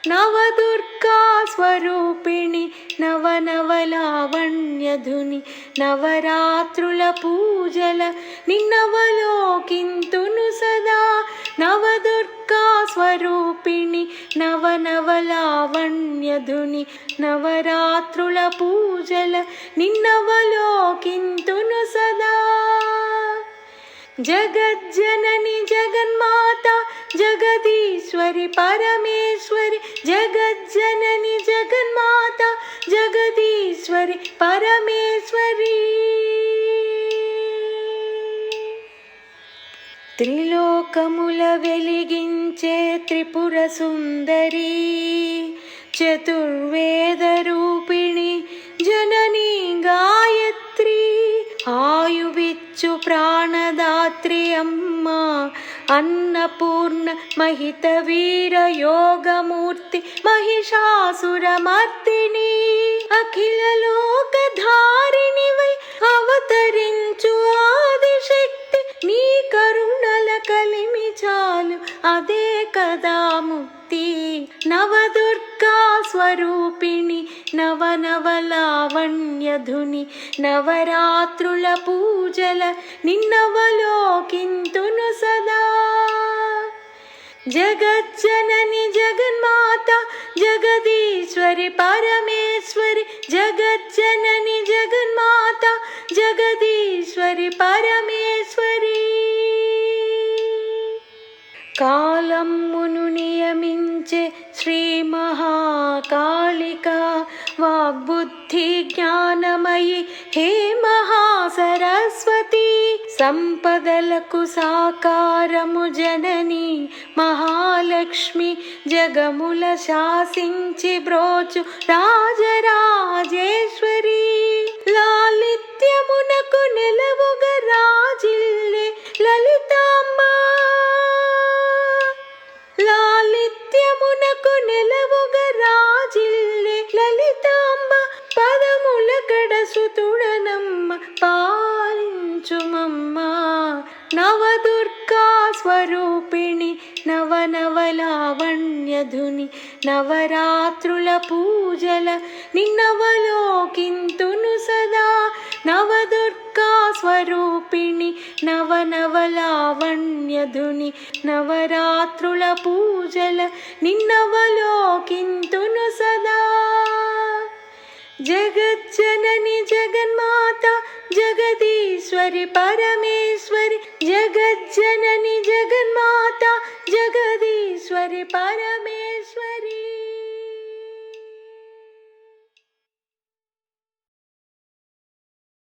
నవదుర్గా స్వరూపిణి నవనవలావణ్యధుని నవరాత్రుల పూజల నిన్నవలోకింతును సదా. నవదుర్గా స్వరూపిణి నవనవలావణ్యధుని నవరాత్రుల పూజల నిన్నవలోకింతును సదా. జగజ్జనని జగన్మాత జగదీశ్వరి పరమేశ్వరి, జగజ్జనని జగన్మాత జగదీశ్వరి పరమేశ్వరి. త్రిలోకముల వెలిగించే త్రిపుర సుందరి, చతుర్వేద రూపిణి జననీ గాయత్రి. ఆయువిచ్చు ప్రాణదాత్రి అమ్మ అన్నపూర్ణ మహిత వీర యోగమూర్తి మహిషాసురమర్దిని. అఖిల లోకధారిణివై అవతరించు ఆదిశక్తి, నీ కరుణల కలిమి చాలు అదే కదా ముక్తి. నవదుర్గా స్వరూపిణి నవనవలావణ్యధుని నవరాత్రుల పూజల నిన్నవలోకింతును సదా. జగజ్జనని జగన్మాత జగదీశ్వరి పరమేశ్వరి, జగజ్జనని జగన్మాత జగదీశ్వరి పరమేశ్వరి. కాలమ్మును నియమించే శ్రీ మహాకాళిక, వాగ్బుద్ధి జ్ఞానమయి హే మహాసరస్వతి. సంపదలకు సాకారము జనని మహాలక్ష్మి, జగముల శాసించి బ్రోచు రాజరాజేశ్వరి. లాలిత్యమునకు నెలవుగా రాజిల్లే లలితాంబ, లాలిత్యమునకు నెలవుగా రాజిల్లే లలితాంబ. పదముల కడసుతుడనమ్మ పాలించుమమ్మ. నవదుర్గా స్వరూపిణి నవనవలావణ్యధుని నవరాత్రుల పూజల నిన్నవలోకింతును సదా. నవదుర్గా స్వరూపిణి నవనవలావణ్యధుని నవరాత్రుల పూజల నిన్నవలోకింతును సదా. జగజ్జనని జగన్మాత జగదీశ్వరి పరమేశ్వరి, జగజ్జనని జగన్మాత జగదీశ్వరి పరమేశ్వరి.